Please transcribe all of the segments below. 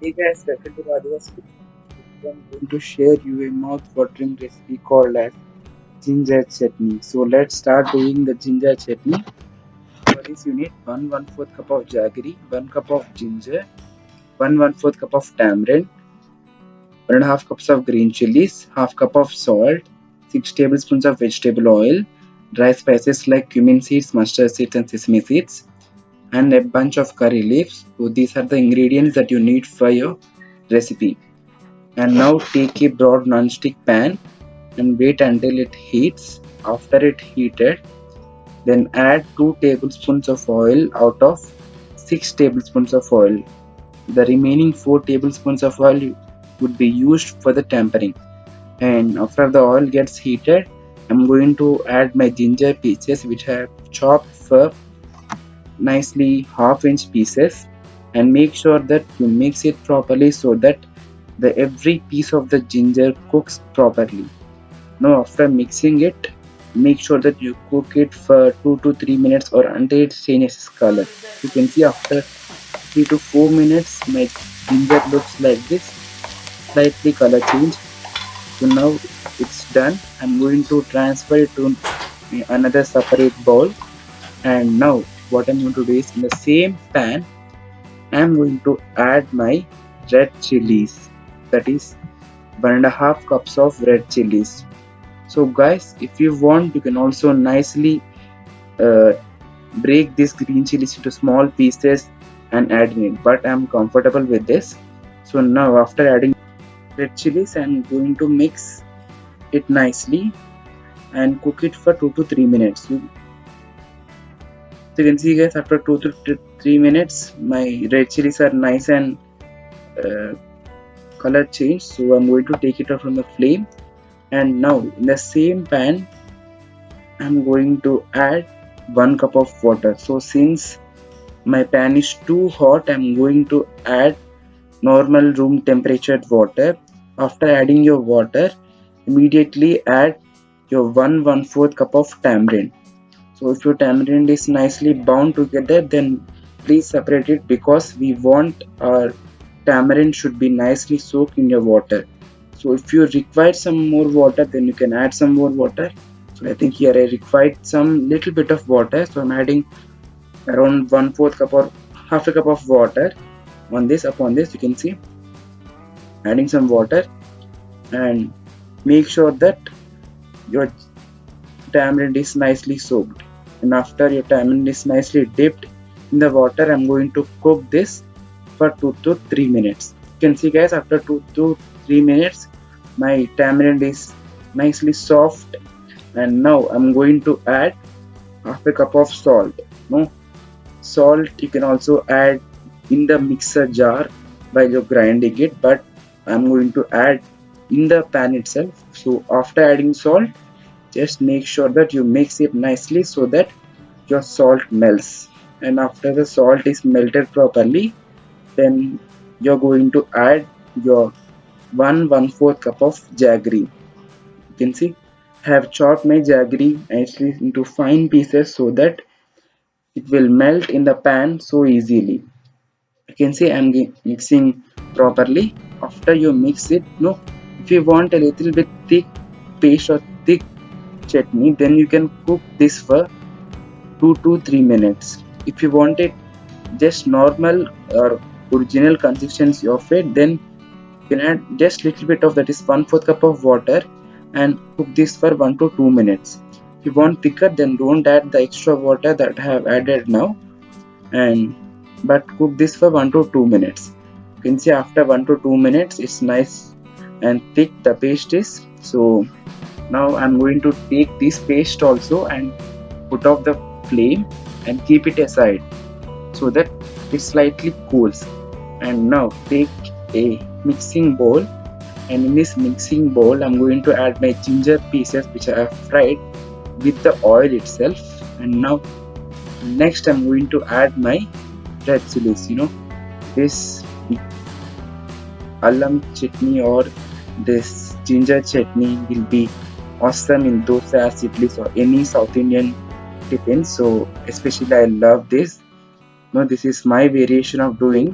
Hey guys, welcome to Radhivas. I'm going to share you a mouth-watering recipe called as ginger chutney. So let's start doing the ginger chutney. For this you need 1/4 cup of jaggery, 1 cup of ginger, 1/4 cup of tamarind, 1.5 cups of green chilies, half cup of salt, 6 tablespoons of vegetable oil, dry spices like cumin seeds, mustard seeds and sesame seeds, and a bunch of curry leaves. So these are the ingredients that you need for your recipe. And now take a broad non-stick pan and wait until it heats. After it heated, then add 2 tablespoons of oil out of 6 tablespoons of oil. The remaining 4 tablespoons of oil would be used for the tempering. And after the oil gets heated, I'm going to add my ginger pieces which I have chopped for nicely half-inch pieces, and make sure that you mix it properly so that the every piece of the ginger cooks properly. Now after mixing it, make sure that you cook it for 2 to 3 minutes or until it changes color. You can see after 3 to 4 minutes my ginger looks like this, slightly color change. So now it's done. I'm going to transfer it to another separate bowl, and now what I'm going to do is in the same pan I'm going to add my red chilies, that is 1.5 cups of red chilies. So guys, if you want you can also nicely uh, break this green chilies into small pieces and add in it, but I'm comfortable with this. So now after adding red chilies I'm going to mix it nicely and cook it for 2 to 3 minutes. So you can see guys, after 2 to 3 minutes my red chilies are nice and uh, color change. So I'm going to take it out from the flame, and now in the same pan I'm going to add 1 cup of water. So since my pan is too hot, I'm going to add normal room temperature water. After adding your water, immediately add your 1/4 cup of tamarind. So if your tamarind is nicely bound together, then please separate it, because we want our tamarind should be nicely soaked in your water. So if you require some more water, then you can add some more water. So I think here I required some little bit of water, so I'm adding around 1/4 cup or half a cup of water on this. Upon this you can see adding some water, and make sure that your tamarind is nicely soaked. And after your tamarind is nicely dipped in the water, I'm going to cook this for 2 to 3 minutes. You can see guys, after 2 to 3 minutes my tamarind is nicely soft, and now I'm going to add half a cup of salt. No, salt you can also add in the mixer jar while you're grinding it, but I'm going to add in the pan itself. So after adding salt, just make sure that you mix it nicely so that your salt melts. And after the salt is melted properly, then you're going to add your 1/4 cup of jaggery. You can see I have chopped my jaggery nicely into fine pieces so that it will melt in the pan so easily. You can see I'm mixing properly. After you mix it, no, if you want a little bit thick paste or thick chutney, then you can cook this for 2 to 3 minutes. If you want it just normal or original consistency of it, then you can add just little bit of, that is 1/4 cup of water, and cook this for 1 to 2 minutes. If you want thicker, then don't add the extra water that I have added now, and but cook this for 1 to 2 minutes. You can see after 1 to 2 minutes it's nice and thick the paste is. So now I'm going to take this paste also and put off the flame and keep it aside so that it slightly cools. And now take a mixing bowl, and in this mixing bowl I'm going to add my ginger pieces which I have fried with the oil itself. And now next I'm going to add my red chilies. This allam chutney or this ginger chutney will be awesome in dosas, idlis or any South Indian tiffin. So especially I love this. This is my variation of doing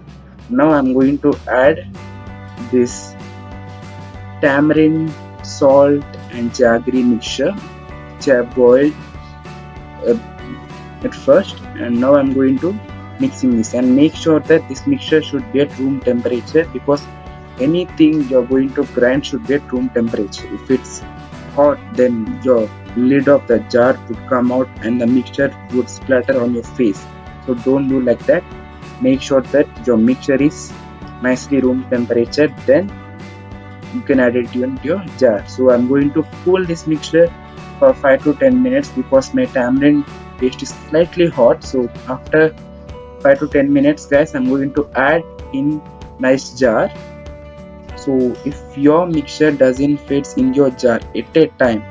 Now I'm going to add this tamarind, salt and jaggery mixture which I have boiled uh, at first, and now I'm going to mixing this, and make sure that this mixture should be at room temperature, because anything you're going to grind should be at room temperature. If it's hot, then your lid of the jar would come out and the mixture would splatter on your face. So don't do like that. Make sure that your mixture is nicely room temperature, then you can add it into your jar. So I'm going to cool this mixture for 5 to 10 minutes because my tamarind paste is slightly hot. So after 5 to 10 minutes guys, I'm going to add in nice jar. So if your mixture doesn't fit in your jar at a time,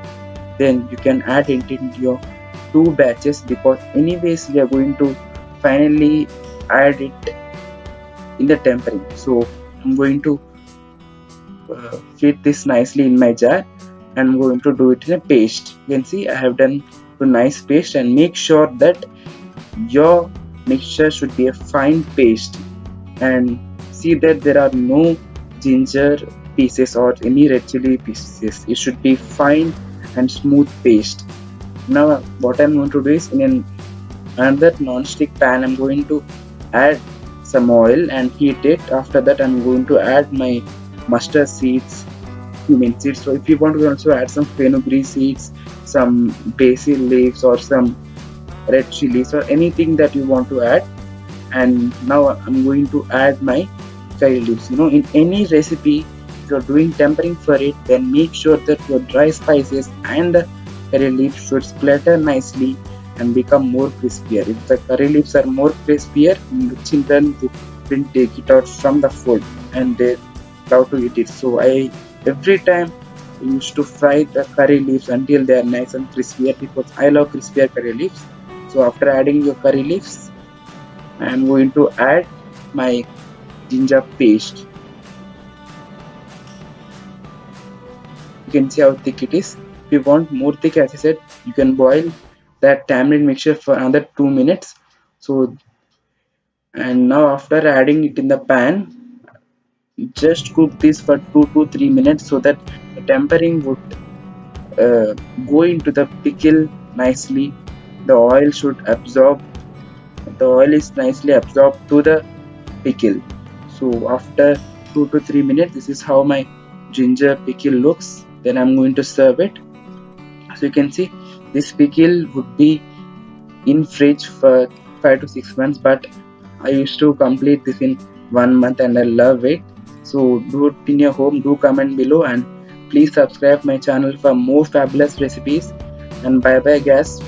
then you can add it into your 2 batches, because anyways we are going to finally add it in the tempering. So I'm going to fit this nicely in my jar, and I'm going to do it in a paste. You can see I have done a nice paste, and make sure that your mixture should be a fine paste, and see that there are no ginger pieces or any red chili pieces. It should be fine and smooth paste. Now what I'm going to do is, in another non-stick pan, I'm going to add some oil and heat it. After that I'm going to add my mustard seeds, cumin seeds. So if you want to also add some fenugreek seeds, some basil leaves or some red chilies or anything that you want to add. And now I'm going to add my curry leaves. In any recipe, if you're doing tempering for it, then make sure that your dry spices and the curry leaves should splatter nicely and become more crispier. If the curry leaves are more crispier, the children will take it out from the food and they love to eat it. So I every time used to fry the curry leaves until they are nice and crispier, because I love crispier curry leaves. So after adding your curry leaves, I am going to add my ginger paste. You can see how thick it is. If you want more thick, as I said, you can boil that tamarind mixture for another 2 minutes. So, and now after adding it in the pan, just cook this for 2 to 3 minutes, so that the tempering would go into the pickle nicely. The oil should absorb, the oil is nicely absorbed to the pickle. So after 2 to 3 minutes, this is how my ginger pickle looks. Then I'm going to serve it. So you can see this pickle would be in fridge for 5 to 6 months, but I used to complete this in 1 month and I love it. So do it in your home. Do comment below, and please subscribe my channel for more fabulous recipes. And bye bye guys.